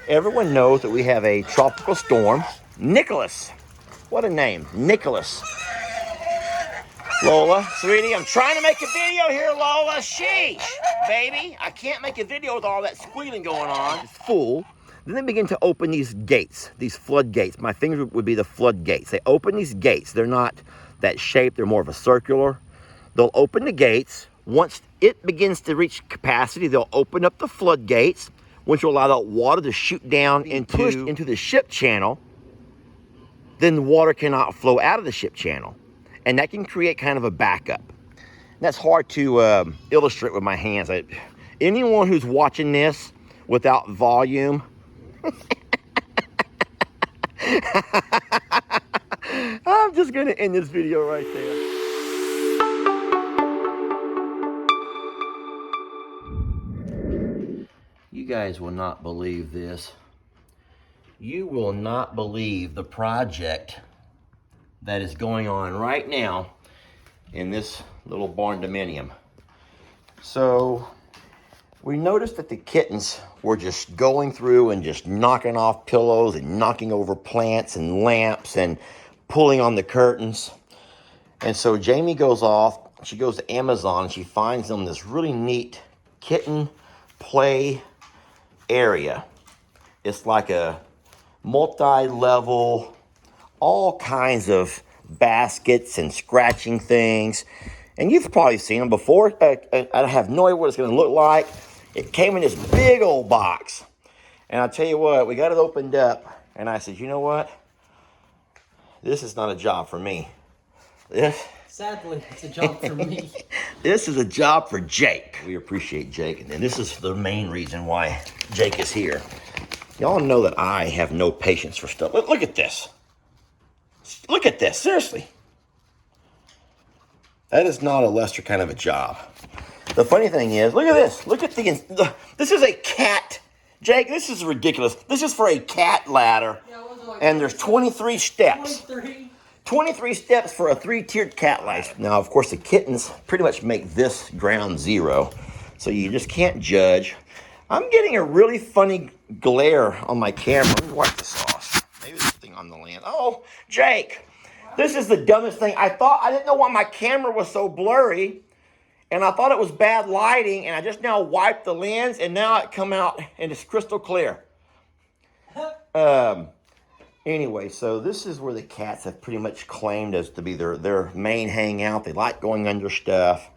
Everyone knows that we have a tropical storm, Nicholas. What a name, Nicholas. Lola, sweetie, I'm trying to make a video here, Lola. Sheesh, baby. I can't make a video with all that squealing going on. It's full. Then they begin to open these gates, these floodgates. My finger would be the floodgates. They open these gates. They're not that shape. They're more of a circular. They'll open the gates. Once it begins to reach capacity, they'll open up the floodgates, which will allow that water to shoot down and push into the ship channel. Then the water cannot flow out of the ship channel. And that can create kind of a backup. That's hard to illustrate with my hands. Anyone who's watching this without volume, I'm just gonna end this video right there. You guys will not believe this. You will not believe the project that is going on right now in this little barn dominium. So we noticed that the kittens were just going through and just knocking off pillows and knocking over plants and lamps and pulling on the curtains. And so Jamie goes off, she goes to Amazon and she finds them this really neat kitten play area. It's like a multi-level, all kinds of baskets and scratching things. And you've probably seen them before. I have no idea what it's going to look like. It came in this big old box. And I'll tell you what, we got it opened up. And I said, you know what? This is not a job for me. Sadly, it's a job for me. This is a job for Jake. We appreciate Jake. And this is the main reason why Jake is here. Y'all know that I have no patience for stuff. Look at this. Look at this, seriously. That is not a Lester kind of a job. The funny thing is, look at this. Look at this is a cat. Jake, this is ridiculous. This is for a cat ladder. Yeah, and there's 23 steps. 23 steps for a 3-tiered cat ladder. Now, of course, the kittens pretty much make this ground zero. So you just can't judge. I'm getting a really funny glare on my camera. Let me wipe this off. Maybe this thing on the land. Oh, Jake, this is the dumbest thing. I didn't know why my camera was so blurry, and I thought it was bad lighting, and I just now wiped the lens, and now it come out, and it's crystal clear. Anyway, so this is where the cats have pretty much claimed as to be their main hangout. They like going under stuff.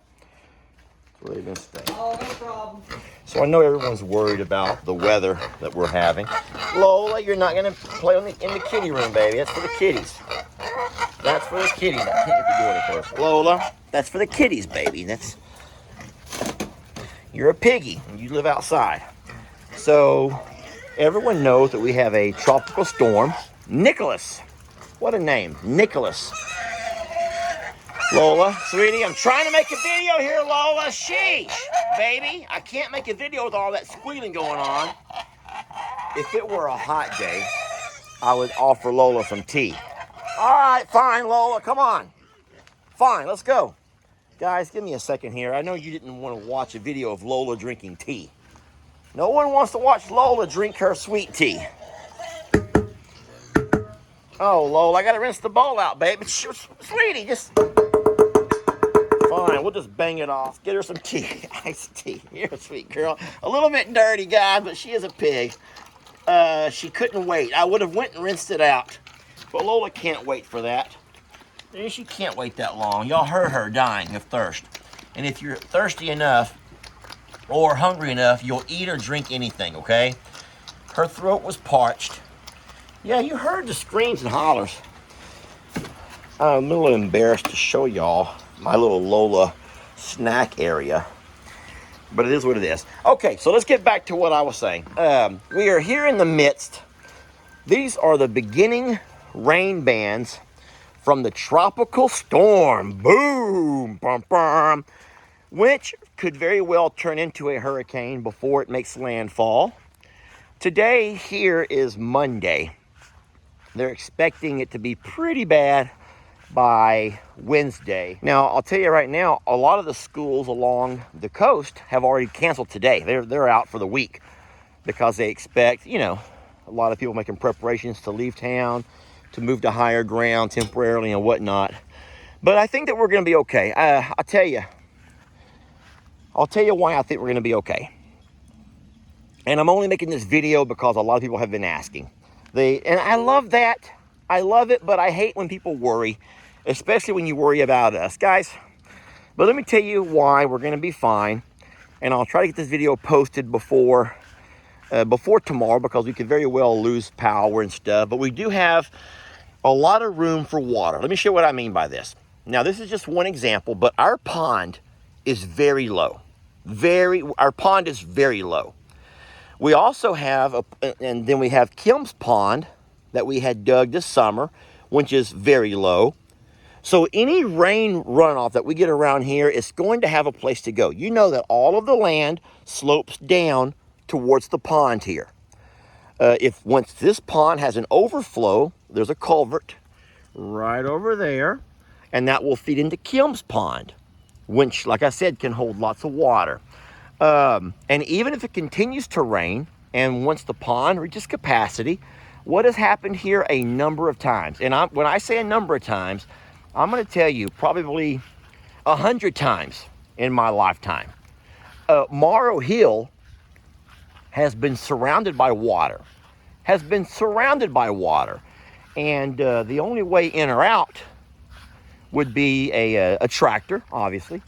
That's where they're going to stay. Oh, no problem. So I know everyone's worried about the weather that we're having. Lola, you're not going to play in the kitty room, baby. That's for the kitties. That's for the kitties. I can't get the door to close. Lola, that's for the kitties, baby. You're a piggy, and you live outside. So everyone knows that we have a tropical storm, Nicholas. What a name, Nicholas. Lola, sweetie, I'm trying to make a video here, Lola. Sheesh, baby. I can't make a video with all that squealing going on. If it were a hot day, I would offer Lola some tea. All right, fine, Lola, come on. Fine, let's go. Guys, give me a second here. I know you didn't want to watch a video of Lola drinking tea. No one wants to watch Lola drink her sweet tea. Oh, Lola, I got to rinse the bowl out, baby. Sweetie, just... Fine, we'll just bang it off. Get her some tea, iced tea. You're a sweet girl. A little bit dirty, guys, but she is a pig. She couldn't wait. I would have went and rinsed it out. But Lola can't wait for that. She can't wait that long. Y'all heard her dying of thirst. And if you're thirsty enough or hungry enough, you'll eat or drink anything, okay? Her throat was parched. Yeah, you heard the screams and hollers. I'm a little embarrassed to show y'all my little Lola snack area. But it is what it is. Okay, so let's get back to what I was saying. We are here in the midst. These are the beginning rain bands from the tropical storm. Boom! Bum, bum, which could very well turn into a hurricane before it makes landfall. Today here is Monday. They're expecting it to be pretty bad by Wednesday. Now, I'll tell you right now, a lot of the schools along the coast have already canceled today. They're out for the week because they expect, A lot of people making preparations to leave town, to move to higher ground temporarily and whatnot. But I think that we're going to be okay. I'll tell you why I think we're going to be okay. And I'm only making this video because a lot of people have been asking. And I love that. I love it, but I hate when people worry, especially when you worry about us, guys. But let me tell you why we're going to be fine. And I'll try to get this video posted before tomorrow, because we could very well lose power and stuff. But we do have a lot of room for water. Let me show you what I mean by this. Now, this is just one example, but our pond is very low. Our pond is very low. We also have, and then we have Kim's Pond that we had dug this summer, which is very low. So any rain runoff that we get around here is going to have a place to go. You know that all of the land slopes down towards the pond here. Once this pond has an overflow, there's a culvert right over there, and that will feed into Kim's Pond, which, like I said, can hold lots of water. And even if it continues to rain, and once the pond reaches capacity, what has happened here a number of times, and when I say a number of times, I'm going to tell you probably 100 times in my lifetime. Morrow Hill has been surrounded by water, and the only way in or out would be a tractor, obviously,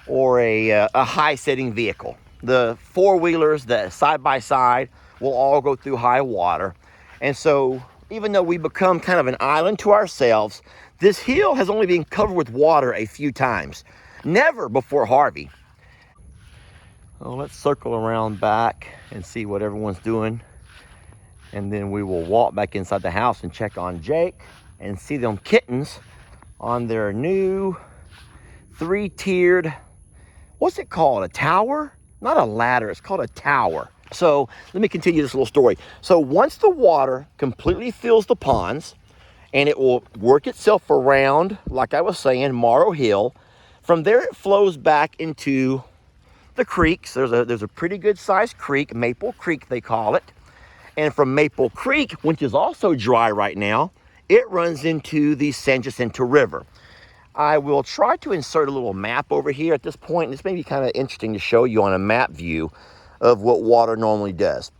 or a high-setting vehicle. The four-wheelers, the side-by-side, will all go through high water. And so, even though we become kind of an island to ourselves, this hill has only been covered with water a few times. Never before Harvey. Well, let's circle around back and see what everyone's doing. And then we will walk back inside the house and check on Jake and see them kittens on their new 3-tiered, what's it called, a tower? Not a ladder, it's called a tower. So let me continue this little story. So once the water completely fills the ponds, and it will work itself around, like I was saying, Morrow Hill, from there it flows back into the creeks. There's a pretty good sized creek, Maple Creek they call it. And from Maple Creek, which is also dry right now, it runs into the San Jacinto River. I will try to insert a little map over here at this point. This may be kind of interesting to show you on a map view of what water normally does.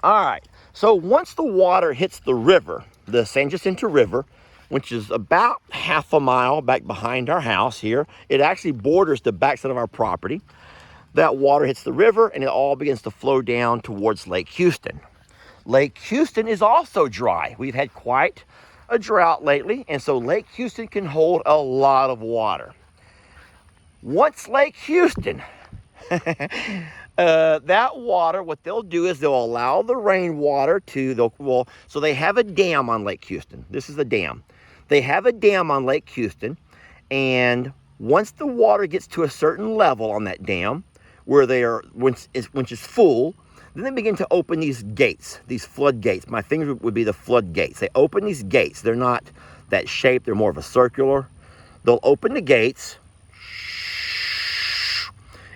All right, so once the water hits the river, the San Jacinto River, which is about half a mile back behind our house here, it actually borders the backside of our property. That water hits the river and it all begins to flow down towards Lake Houston. Lake Houston is also dry. We've had quite a drought lately, and so Lake Houston can hold a lot of water. Once Lake Houston, that water, what they'll do is they'll allow the rainwater so they have a dam on Lake Houston. This is a dam. They have a dam on Lake Houston, and once the water gets to a certain level on that dam, which is full, then they begin to open these gates, these floodgates. My fingers would be the floodgates. They open these gates. They're not that shape. They're more of a circular. They'll open the gates,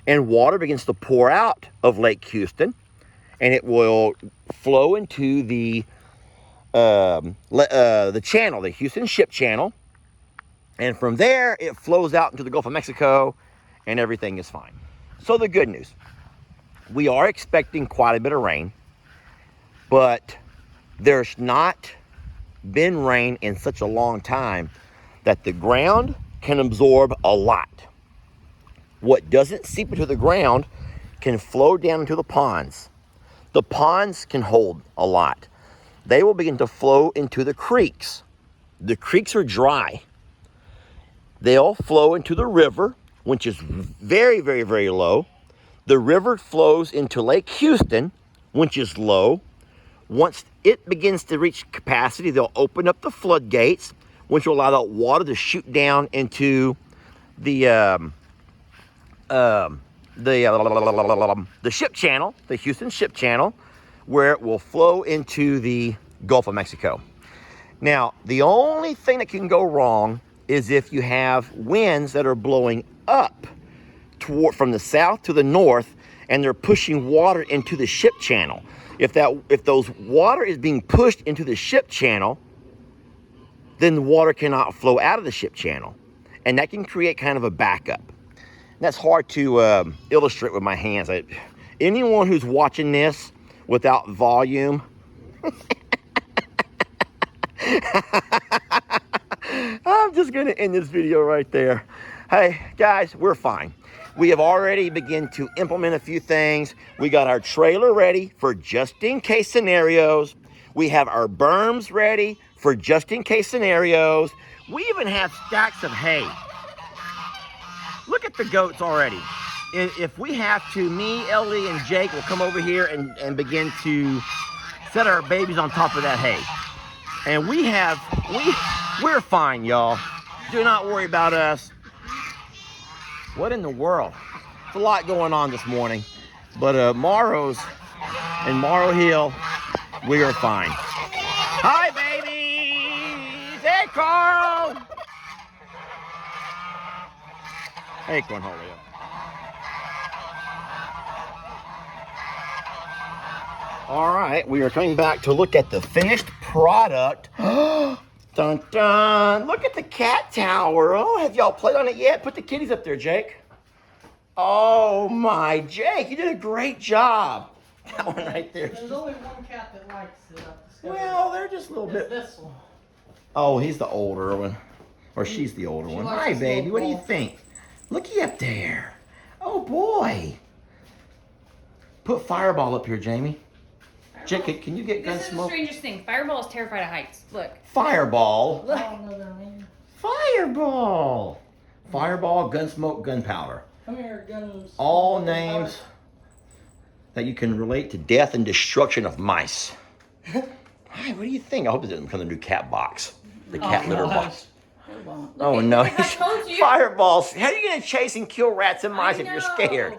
and water begins to pour out of Lake Houston, and it will flow into the channel, the Houston Ship Channel, and from there it flows out into the Gulf of Mexico, and everything is fine. So the good news, we are expecting quite a bit of rain, but there's not been rain in such a long time that the ground can absorb a lot. What doesn't seep into the ground can flow down into the ponds. The ponds can hold a lot. They will begin to flow into the creeks. The creeks are dry. They'll flow into the river, which is very, very, very low. The river flows into Lake Houston, which is low. Once it begins to reach capacity, they'll open up the floodgates, which will allow that water to shoot down into the ship channel, the Houston Ship Channel, where it will flow into the Gulf of Mexico. Now, the only thing that can go wrong is if you have winds that are blowing up from the south to the north, and they're pushing water into the ship channel. If those water is being pushed into the ship channel, then the water cannot flow out of the ship channel. And that can create kind of a backup. That's hard to illustrate with my hands. Anyone who's watching this without volume, I'm just gonna end this video right there. Hey guys, we're fine. We have already begun to implement a few things. We got our trailer ready for just in case scenarios. We have our berms ready for just in case scenarios. We even have stacks of hay. Look at the goats already. If we have to, me, Ellie, and Jake will come over here and begin to set our babies on top of that hay. And we're fine, y'all. Do not worry about us. What in the world? It's a lot going on this morning. But Morrow's and Morrow Hill, we are fine. Hi, babies! Hey, Carl! Hey, Cornholio. All right, we are coming back to look at the finished product. Dun dun! Look at the cat tower. Oh, have y'all played on it yet? Put the kitties up there, Jake. Oh my, Jake, you did a great job. That one right there. There's only one cat that likes it. Well, they're just a little bit. This one. Oh, he's the older one, or she's the older one. Hi, baby. What do you think? Looky up there. Oh boy. Put Fireball up here, Jamie. Jake, can you get Gunsmoke? This is the strangest thing. Fireball is terrified of heights. Look. Fireball. I don't know their name. Fireball. Fireball, Gunsmoke, Gunpowder. Come here, Guns. All names that you can relate to death and destruction of mice. Hi, what do you think? I hope it doesn't become the new cat box. The cat litter box. Oh no. I told you. Fireballs. How are you going to chase and kill rats and mice I if you're know. scared?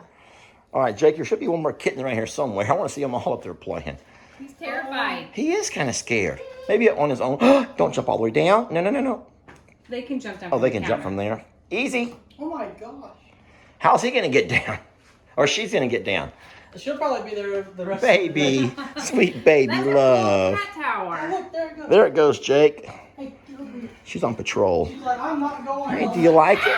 All right, Jake, there should be one more kitten right here somewhere. I want to see them all up there playing. He's terrified. He is kind of scared. Maybe on his own. Don't jump all the way down. No. They can jump down. Oh, from they the can jump from counter. there. Easy. Oh my gosh. How's he going to get down? Or she's going to get down? She'll probably be there the rest Baby. of the day. Sweet baby That's love. a cat Oh, tower. look, there it goes. There it goes, Jake. Hey, Gilby. She's on patrol. She's like, I'm not going. Hey, do you like it?